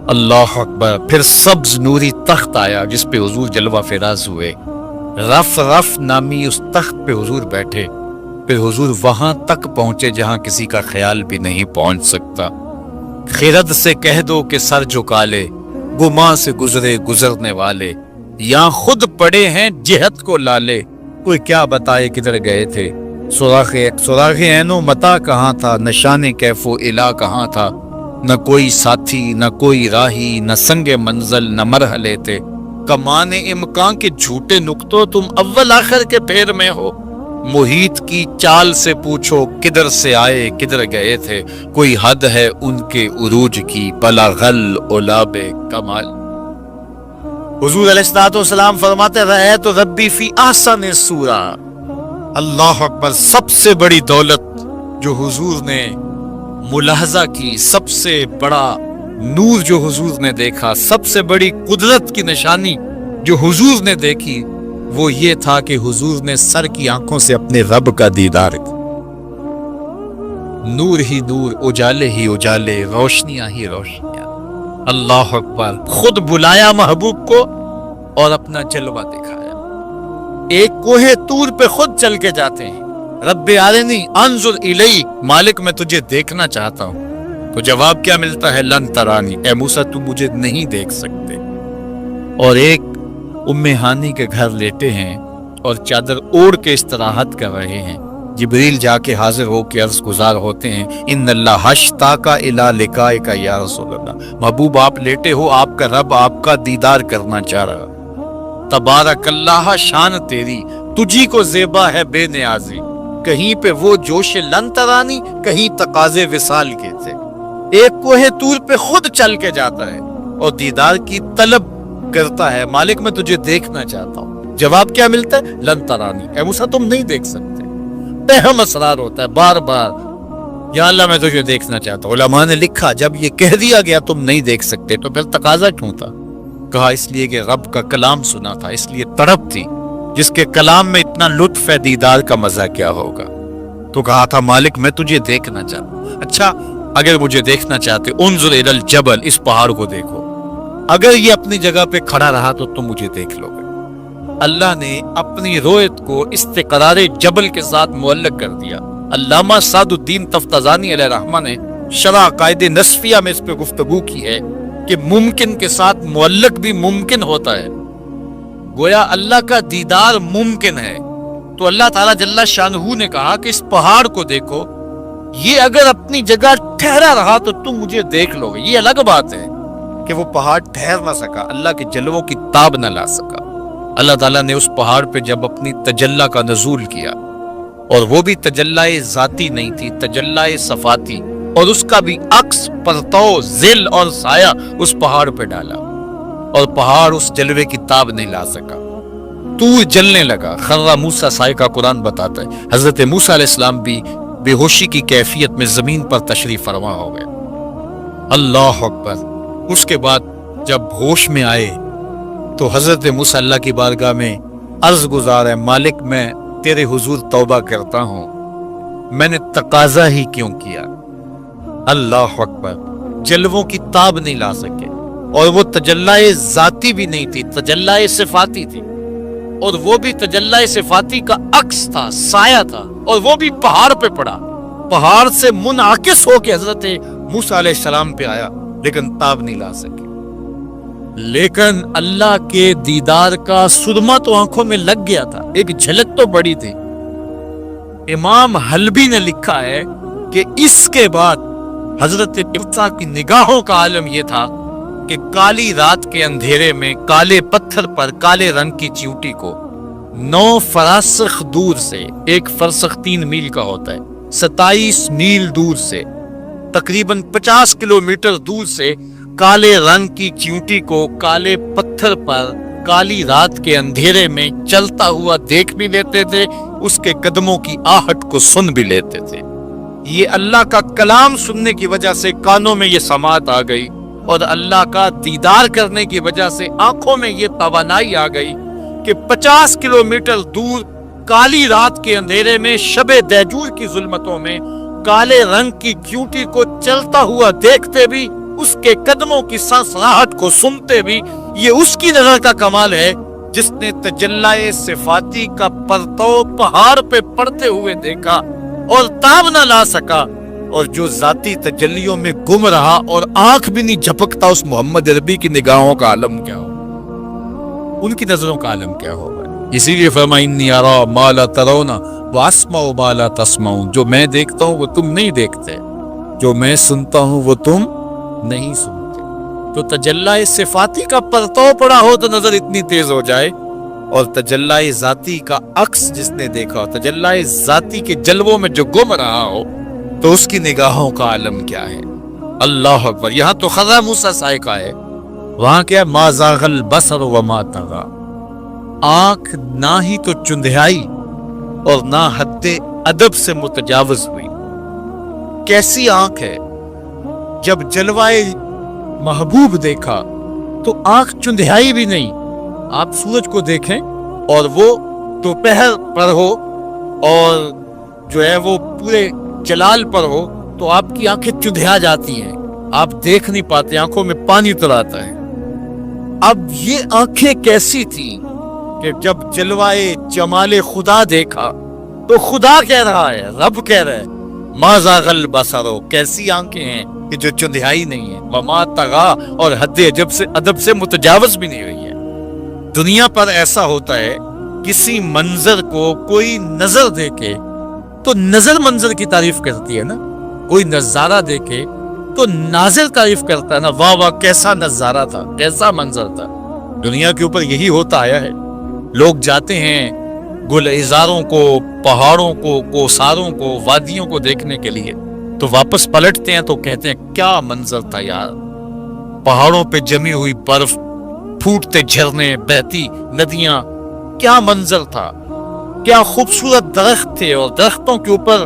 اللہ اکبر۔ پھر سبز نوری تخت آیا جس پہ حضور جلوہ فراز ہوئے، رف نامی اس تخت پہ حضور بیٹھے، پھر حضور وہاں تک پہنچے جہاں کسی کا خیال بھی نہیں پہنچ سکتا۔ خرد سے کہہ دو کہ سر جھکا لے، گماں سے گزرنے والے، یہاں خود پڑے ہیں جہت کو لالے، کوئی کیا بتائے کدھر گئے تھے، سراغ عین و متا کہاں تھا، نشان کیف و الا کہاں تھا، نہ کوئی ساتھی نہ کوئی راہی، نہ سنگ منزل نہ مرحلے تھے، کمان امکان کے جھوٹے نقطوں تم اول آخر کے پھیر میں ہو، محیط کی چال سے پوچھو کدھر سے آئے کدھر گئے تھے، کوئی حد ہے ان کے عروج کی بلاغل اولاب کمال۔ حضور علیہ السلام فرماتے رہے تو ربی فی احسن صورہ۔ اللہ اکبر۔ سب سے بڑی دولت جو حضور نے ملاحظہ کی، سب سے بڑا نور جو حضور نے دیکھا، سب سے بڑی قدرت کی نشانی جو حضور نے دیکھی، وہ یہ تھا کہ حضور نے سر کی آنکھوں سے اپنے رب کا دیدار کیا۔ نور ہی نور، اجالے ہی اجالے، روشنیاں ہی روشنیاں۔ اللہ اکبر۔ خود بلایا محبوب کو اور اپنا جلوہ دکھایا۔ ایک کوہ طور پہ خود چل کے جاتے ہیں، رب ارنی انظر الیک، مالک میں تجھے دیکھنا چاہتا ہوں۔ تو جواب کیا ملتا ہے؟ لن ترانی، اے موسیٰ تو مجھے نہیں دیکھ سکتے۔ اور ایک ام ہانی کے گھر لیٹے ہیں اور چادر اوڑھ کے استراحت کر رہے ہیں، جبریل جا کے حاضر ہو کے عرض گزار ہوتے ہیں ان اللہ اشتاق الی لقائک یا رسول اللہ، محبوب آپ لیٹے ہو، آپ کا رب آپ کا دیدار کرنا چاہ رہا۔ تبارک اللہ، شان تیری، تجھی کو زیبا ہے بے نیازی، کہیں پہ وہ جوش لن ترانی، کہیں تقاضے وصال کے تھے۔ ایک کوہ طور پہ خود چل کے جاتا ہے اور دیدار کی طلب کرتا ہے، مالک میں تجھے دیکھنا چاہتا ہوں۔ جواب کیا ملتا ہے؟ لن ترانی، اے موسیٰ تم نہیں دیکھ سکتے۔ بہم اسرار ہوتا ہے بار بار، یا اللہ میں تجھے دیکھنا چاہتا ہوں۔ علماء نے لکھا جب یہ کہہ دیا گیا تم نہیں دیکھ سکتے تو پھر تقاضا کیوں تھا؟ کہا اس لیے کہ رب کا کلام سنا تھا، اس لیے تڑپ تھی، جس کے کلام میں اتنا لطف ہے دیدار کا مزہ کیا ہوگا۔ تو کہا تھا مالک میں تجھے دیکھنا چاہتا ہوں۔ اچھا اگر مجھے دیکھنا چاہتے انظر الی الجبل، اس پہاڑ کو دیکھو، اگر یہ اپنی جگہ پہ کھڑا رہا تو تم مجھے دیکھ لو گے۔ اللہ نے اپنی رویت کو استقرار جبل کے ساتھ معلق کر دیا۔ علامہ سعد الدین تفتزانی علیہ رحمہ نے شرح عقائد نصفیہ میں اس پہ گفتگو کی ہے کہ ممکن کے ساتھ معلق بھی ممکن ہوتا ہے۔ گویا اللہ کا دیدار ممکن ہے. تو اللہ تعالیٰ جل شانہ نے کہا کہ اس پہاڑ کو دیکھو، یہ اگر اپنی جگہ ٹھہرا رہا تو تم مجھے دیکھ لو گے. یہ الگ بات ہے کہ وہ پہاڑ ٹھہر نہ سکا، اللہ کے جلووں کی تاب نہ لا سکا. اللہ تعالیٰ نے اس پہاڑ پہ جب اپنی تجلی کا نزول کیا، اور وہ بھی تجلی ذاتی نہیں تھی، تجلی صفاتی، اور اس کا بھی عکس، پرتو، ظل اور سایہ اس پہاڑ پہ ڈالا، اور پہاڑ اس جلوے کی تاب نہیں لا سکا. طور جلنے لگا، خرّ موسیٰ صاعقہ قرآن بتاتا ہے. حضرت موسیٰ علیہ السلام بھی بے ہوشی کی کیفیت میں زمین پر تشریف فرما ہو گئے. اللہ اکبر. اس کے بعد جب ہوش میں آئے تو حضرت موسیٰ اللہ کی بارگاہ میں عرض گزار ہے، مالک میں تیرے حضور توبہ کرتا ہوں، میں نے تقاضا ہی کیوں کیا. اللہ اکبر. جلووں کی تاب نہیں لا سکے، اور وہ تجلی ذاتی بھی نہیں تھی، تجلی صفاتی تھی، اور وہ بھی تجلی صفاتی کا عکس تھا، سایہ تھا، اور وہ بھی پہاڑ پہ پڑا. پہاڑ سے منعکس ہو کے حضرت موسیٰ علیہ السلام پہ آیا، لیکن تاب نہیں لا سکے. لیکن اللہ کے دیدار کا سرما تو آنکھوں میں لگ گیا تھا، ایک جھلک تو بڑی تھی. امام حلبی نے لکھا ہے کہ اس کے بعد حضرت موسیٰ کی نگاہوں کا عالم یہ تھا کہ کالی رات کے اندھیرے میں کالے پتھر پر کالے رنگ کی چیوٹی کو 9 فراسخ دور سے، ایک فرسخ 3 میل کا ہوتا ہے، 27 میل دور سے، تقریباً 50 کلومیٹر دور سے کالے رنگ کی چیوٹی کو کالے پتھر پر کالی رات کے اندھیرے میں چلتا ہوا دیکھ بھی لیتے تھے، اس کے قدموں کی آہٹ کو سن بھی لیتے تھے. یہ اللہ کا کلام سننے کی وجہ سے کانوں میں یہ سماعت آ گئی، اور اللہ کا دیدار کرنے کی وجہ سے آنکھوں میں یہ توانائی آ گئی کہ 50 کلومیٹر دور کالی رات کے اندھیرے میں شب دیجور کی ظلمتوں میں کالے رنگ کی چیوٹی کو چلتا ہوا دیکھتے بھی، اس کے قدموں کی سنسناہٹ کو سنتے بھی. یہ اس کی نظر کا کمال ہے جس نے تجلی صفاتی کا پرتو پہاڑ پہ پڑتے ہوئے دیکھا اور تاب نہ لا سکا، اور جو ذاتی تجلیوں میں گم رہا اور آنکھ بھی نہیں جھپکتا. اس محمد عربی کی نگاہوں کا عالم کیا ہو، ان کی نظروں کا عالم کیا ہوگا. اسی لیے فرمایا انی ارا ما لا ترون واسمع ما لا تسمعون. جو میں دیکھتا ہوں وہ تم نہیں دیکھتے، جو میں سنتا ہوں وہ تم نہیں سنتے. تو تجلی صفاتی کا پرتو پڑا ہو تو نظر اتنی تیز ہو جائے، اور تجلی ذاتی کا عکس جس نے دیکھا ہو، تجلی ذاتی کے جلووں میں جو گم رہا ہو، تو اس کی نگاہوں کا عالم کیا ہے. اللہ اکبر. یہاں تو خرّ موسیٰ صاعقہ ہے، وہاں کیا ما زاغ البصر وما طغى. آنکھ نہ ہی تو چندھیائی اور نہ حد ادب سے متجاوز ہوئی. کیسی آنکھ ہے، جب جلوائے محبوب دیکھا تو آنکھ چندھیائی بھی نہیں. آپ سورج کو دیکھیں اور وہ دوپہر پر ہو اور جو ہے وہ پورے جلال پر ہو تو آپ کی آنکھیں چندھیا جاتی ہیں، آپ دیکھ نہیں پاتے، آنکھوں میں پانی اتر آتا ہے. اب یہ آنکھیں کیسی تھیں کہ جب جلوائے جمال خدا دیکھا تو خدا کہہ رہا ہے، رب کہہ رہا ہے ما زاغ البصر. کیسی آنکھیں ہیں کہ جو چندھیائی نہیں ہے، وما طغى، اور حد ادب سے متجاوز بھی نہیں ہوئی ہے. دنیا پر ایسا ہوتا ہے، کسی منظر کو کوئی نظر دیکھے تو نظر منظر کی تعریف کرتی ہے نا، کوئی نظارہ دیکھے تو ناظر تعریف کرتا ہے نا، واہ واہ کیسا نظارہ تھا، کیسا منظر تھا. دنیا کے اوپر یہی ہوتا آیا ہے. لوگ جاتے ہیں گلزاروں کو، پہاڑوں کو، کوساروں کو، وادیوں کو دیکھنے کے لیے، تو واپس پلٹتے ہیں تو کہتے ہیں کیا منظر تھا یار. پہاڑوں پہ جمی ہوئی برف، پھوٹتے جھرنے، بہتی ندیاں، کیا منظر تھا، کیا خوبصورت درخت تھے، اور درختوں کے اوپر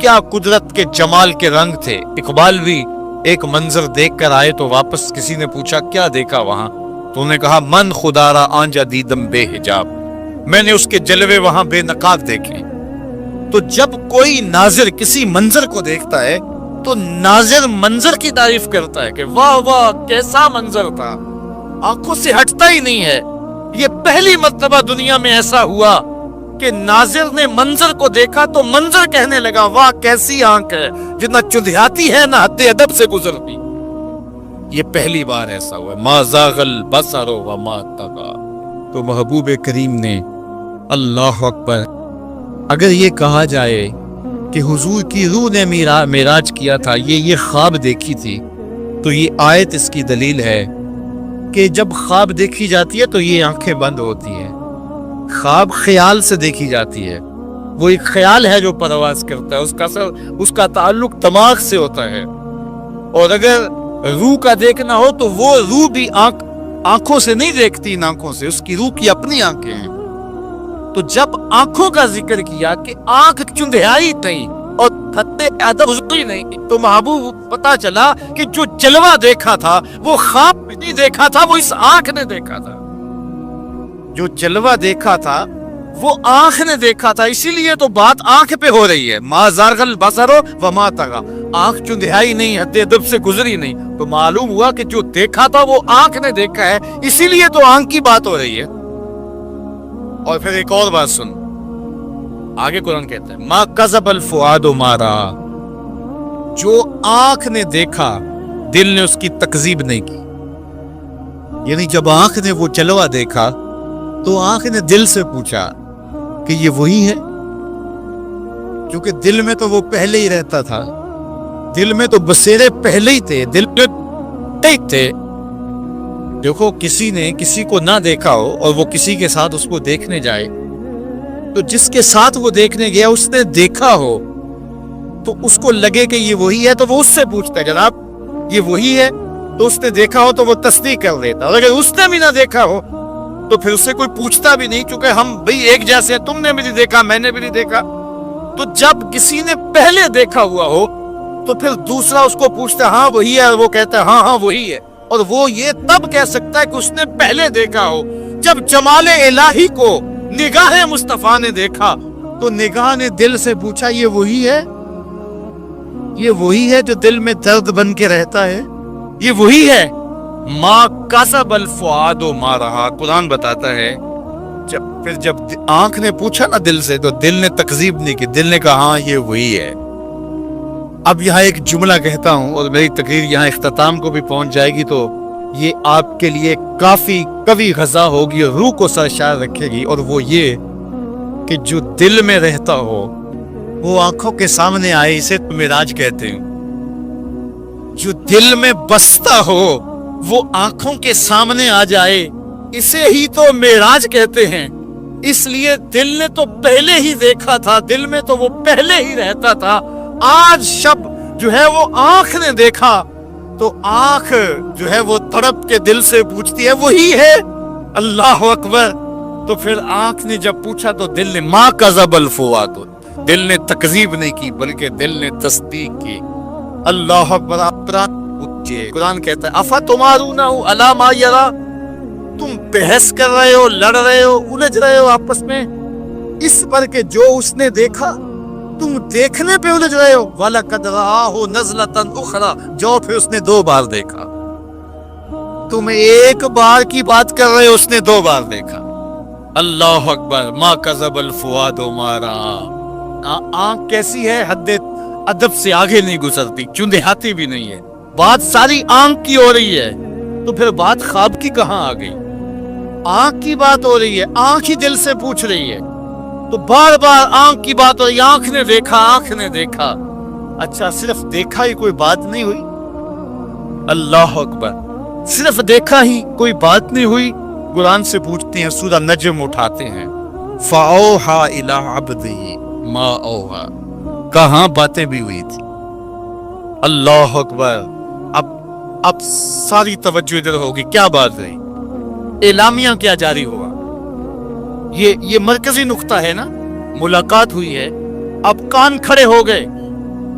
کیا قدرت کے جمال کے رنگ تھے. اقبال بھی ایک منظر دیکھ کر آئے تو واپس کسی نے پوچھا کیا دیکھا وہاں، تو انہوں نے کہا من خدا را آنجا دیدم بے حجاب، میں نے اس کے جلوے وہاں بے نقاب دیکھے. تو جب کوئی ناظر کسی منظر کو دیکھتا ہے تو ناظر منظر کی تعریف کرتا ہے کہ واہ واہ کیسا منظر تھا، آنکھوں سے ہٹتا ہی نہیں ہے. یہ پہلی مرتبہ دنیا میں ایسا ہوا کہ ناظر نے منظر کو دیکھا تو منظر کہنے لگا واہ کیسی آنکھ ہے، جتنا چندھیاتی ہے نہ حد ادب سے گزرتی. یہ پہلی بار ایسا ہوا. ما زاغ البصر وما طغى. تو تو محبوب کریم نے اللہ اکبر اگر یہ کہا جائے کہ حضور کی روح نے معراج کیا تھا، یہ خواب دیکھی تھی، تو یہ آیت اس کی دلیل ہے کہ جب خواب دیکھی جاتی ہے تو یہ آنکھیں بند ہوتی ہیں. خواب خیال سے دیکھی جاتی ہے، وہ ایک خیال ہے جو پرواز کرتا ہے، اس کا تعلق دماغ سے ہوتا ہے. اور اگر روح کا دیکھنا ہو تو وہ روح بھی آنکھوں سے نہیں دیکھتی، ان آنکھوں سے، اس کی روح کی اپنی آنکھیں ہیں. تو جب آنکھوں کا ذکر کیا کہ آنکھ چندھیائی نہیں اور خط ادب حضوری نہیں، تو محبوب پتا چلا کہ جو جلوہ دیکھا تھا وہ خواب میں نہیں دیکھا تھا، وہ اس آنکھ نے دیکھا تھا. جو جلوہ دیکھا تھا وہ آنکھ نے دیکھا تھا، اسی لیے تو بات آنکھ پہ ہو رہی ہے. ما زاغ البصر وما طغى، آنکھ چندھیائی نہیں، حد ادب سے گزری نہیں. تو معلوم ہوا کہ جو دیکھا تھا وہ آنکھ نے دیکھا ہے، اسی لیے تو آنکھ کی بات ہو رہی ہے. اور پھر ایک اور بات سن، آگے قرآن کہتا ہے ما کذب الفؤاد ما رأى، جو آنکھ نے دیکھا دل نے اس کی تکذیب نہیں کی. یعنی جب آنکھ نے وہ جلوہ دیکھا تو آنکھ نے دل سے پوچھا کہ یہ وہی ہے، کیونکہ دل میں تو وہ پہلے ہی رہتا تھا، دل میں تو بسیرے پہلے ہی تھے، دل میں تھے. دیکھو کسی نے کسی کو نہ دیکھا ہو اور وہ کسی کے ساتھ اس کو دیکھنے جائے، تو جس کے ساتھ وہ دیکھنے گیا اس نے دیکھا ہو تو اس کو لگے کہ یہ وہی ہے، تو وہ اس سے پوچھتا ہے جناب یہ وہی ہے، تو اس نے دیکھا ہو تو وہ تصدیق کر دیتا. اور اگر اس نے بھی نہ دیکھا ہو تو پھر اس سے کوئی پوچھتا بھی نہیں، چونکہ ہم بھئی ایک جیسے ہیں، تم نے بھی نہیں دیکھا میں نے بھی نہیں دیکھا. تو جب کسی نے پہلے دیکھا ہوا ہو تو پھر دوسرا اس کو پوچھتا ہے ہاں وہی ہے، اور وہ کہتا ہے ہاں وہی ہے. اور وہ یہ تب کہہ سکتا ہے کہ اس نے پہلے دیکھا ہو جب جمال الہی کو نگاہ مصطفیٰ نے دیکھا، تو نگاہ نے دل سے پوچھا یہ وہی ہے، یہ وہی ہے جو دل میں درد بن کے رہتا ہے، یہ وہی ہے. ما کذب الفؤاد ما رأى، قرآن بتاتا ہے جب آنکھ نے پوچھا نا دل سے تو دل نے تکذیب نہیں کی، دل نے کہا ہاں یہ وہی ہے. اب یہاں ایک جملہ کہتا ہوں اور میری تقریر یہاں اختتام کو بھی پہنچ جائے گی، تو یہ آپ کے لیے کافی قوی غذا ہوگی اور روح کو سرشار رکھے گی. اور وہ یہ کہ جو دل میں رہتا ہو وہ آنکھوں کے سامنے آئے، اسے تو معراج کہتے ہیں. جو دل میں بستا ہو وہ آنکھوں کے سامنے آ جائے، اسے ہی تو معراج کہتے ہیں. اس لیے دل نے تو پہلے ہی دیکھا تھا، دل میں تو وہ پہلے ہی رہتا تھا. آج شب جو ہے وہ آنکھ نے دیکھا تو آنکھ جو ہے وہ تڑپ کے دل سے پوچھتی ہے وہی ہے. اللہ اکبر. تو پھر آنکھ نے جب پوچھا تو دل نے ما کذب الفؤاد، دل نے تکذیب نہیں کی بلکہ دل نے تصدیق کی. اللہ اکبر. قرآن کہتا ہے افتمارونہ علی ما یری، تم بحث کر رہے ہو، لڑ رہے ہو، الجھ رہے ہو آپس میں اس پر کہ جو اس نے دیکھا تم دیکھنے پہ الجھ رہے ہو. وَلَقَدْ رَآهُ نَزْلَةً أُخْرَى، جو پھر اس نے 2 بار دیکھا. تم ایک بار کی بات کر رہے ہو، اس نے 2 بار دیکھا. اللہ اکبر. ما کذب الفؤاد ما رأى. آنکھ کیسی ہے، حد ادب سے آگے نہیں گزرتی، چندھیاتی بھی نہیں ہے. بات ساری آنکھ کی ہو رہی ہے تو پھر بات خواب کی کہاں آ گئی؟ آنکھ کی بات ہو رہی ہے، آنکھ ہی دل سے پوچھ رہی ہے، تو بار بار آنکھ کی بات ہو رہی ہے. آنکھ نے دیکھا، آنکھ نے دیکھا. اچھا صرف دیکھا ہی کوئی بات نہیں ہوئی؟ اللہ اکبر. صرف دیکھا ہی کوئی بات نہیں ہوئی؟ قرآن سے پوچھتے ہیں، سورہ نجم اٹھاتے ہیں، فَأَوْحَى إِلَىٰ عَبْدِهِ مَا أَوْحَىٰ، کہاں باتیں بھی ہوئی تھی. اللہ اکبر. اب ساری توجہ ادھر ہوگی. کیا بات رہی؟ اعلامیہ کیا جاری ہوا؟ یہ مرکزی نقطہ ہے نا. ملاقات ہوئی ہے، اب کان کھڑے ہو گئے،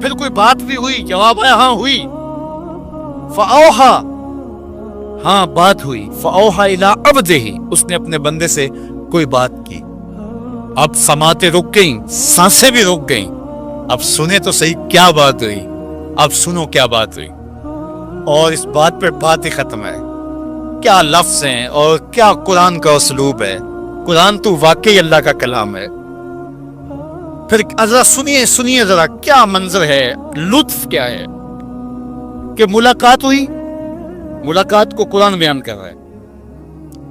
پھر کوئی بات بھی ہوئی، جواب آیا ہاں ہوئی. فاوحا، ہاں بات ہوئی. فاوحا الی عبدہ، اس نے اپنے بندے سے کوئی بات کی. اب سماعتیں رک گئیں، سانسیں بھی رک گئیں. اب سنے تو صحیح کیا بات ہوئی. اب سنو کیا بات ہوئی. اور اس بات پہ بات ہی ختم ہے. کیا لفظ ہیں اور کیا قرآن کا اسلوب ہے. قرآن تو واقعی اللہ کا کلام ہے. پھر ذرا سنیے ذرا کیا منظر ہے، لطف کیا ہے کہ ملاقات ہوئی. ملاقات کو قرآن بیان کر رہا ہے.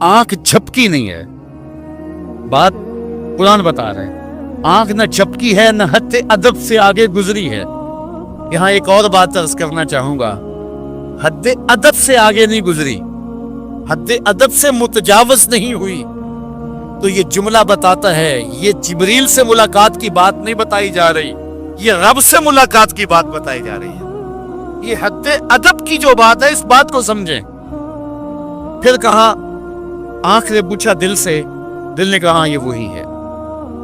آنکھ جھپکی نہیں ہے، بات قرآن بتا رہے ہیں، آنکھ نہ جھپکی ہے نہ حد ادب سے آگے گزری ہے۔ یہاں ایک اور بات عرض کرنا چاہوں گا، حد ادب سے آگے نہیں گزری، حد ادب سے متجاوز نہیں ہوئی۔ تو یہ جملہ بتاتا ہے یہ جبریل سے ملاقات کی بات نہیں بتائی جا رہی، یہ رب سے ملاقات کی بات بتائی جا رہی ہے۔ یہ حد ادب کی جو بات ہے، اس بات کو سمجھیں۔ پھر کہا، آنکھ نے پوچھا دل سے، دل نے کہا یہ وہی ہے۔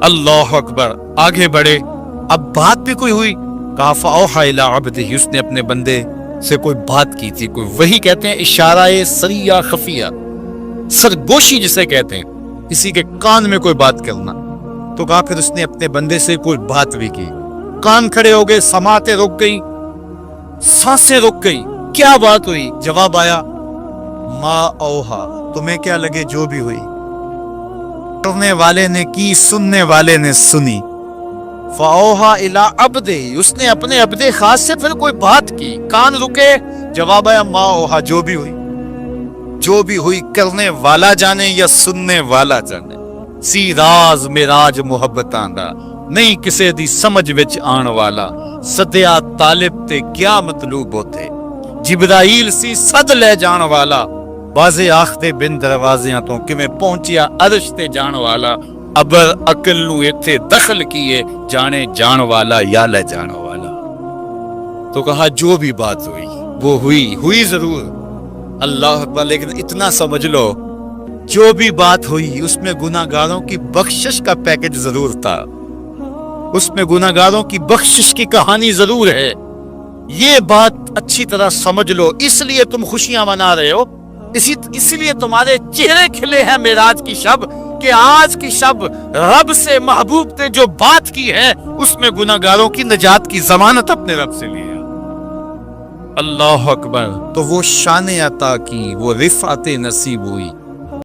اللہ اکبر، آگے بڑھے، اب بات بھی کوئی ہوئی، کہا فَأَوْحَىٰ إِلَىٰ عَبْدِهِ، اس نے اپنے بندے سے کوئی بات کی تھی، کوئی وہی کہتے ہیں اشارہ سریہ خفیہ، سرگوشی جسے کہتے ہیں، کسی کے کان میں کوئی بات کرنا۔ تو کہا پھر اس نے اپنے بندے سے کوئی بات بھی کی، کان کھڑے ہو گئے، سماعتیں رک گئی، سانسیں رک گئی۔ کیا بات ہوئی؟ جواب آیا، ما اوہا، تمہیں کیا لگے جو بھی ہوئی، کرنے والے نے کی، سننے والے نے سنی۔ فَأَوْحَىٰ إِلَىٰ عَبْدِهِ، اس نے اپنے عبد خاص سے پھر کوئی بات کی، کان رکے، جواب آیا ما اوہا، جو بھی ہوئی، جو بھی ہوئی، کرنے والا جانے یا سننے والا جانے۔ سی راز میراج محبتاں دا، نہیں کسے دی سمجھ وچ آن والا، سدیا طالب تے کیا مطلوب ہوتے، جبرائیل سی صد لے جان والا، بازے آخدے بن دروازیاں تو کمیں پہنچیا عرش تے جان والا، ابر عقل نو ایتھے دخل کیے، جانے جان والا یا لے جان والا۔ تو کہا جو بھی بات ہوئی وہ ہوئی ضرور، اللہ اکبر، لیکن اتنا سمجھ لو جو بھی بات ہوئی اس میں گناہ گاروں کی بخشش کا پیکج ضرور تھا، اس میں گناہ گاروں کی بخشش کی کہانی ضرور ہے۔ یہ بات اچھی طرح سمجھ لو، اس لیے تم خوشیاں منا رہے ہو، اسی لیے تمہارے چہرے کھلے ہیں معراج کی شب، کہ آج کی شب رب سے محبوب نے جو بات کی ہے اس میں گناہ گاروں کی نجات کی ضمانت اپنے رب سے لی ہے۔ اللہ اکبر، تو وہ شان عطا کی، وہ رفعت نصیب ہوئی۔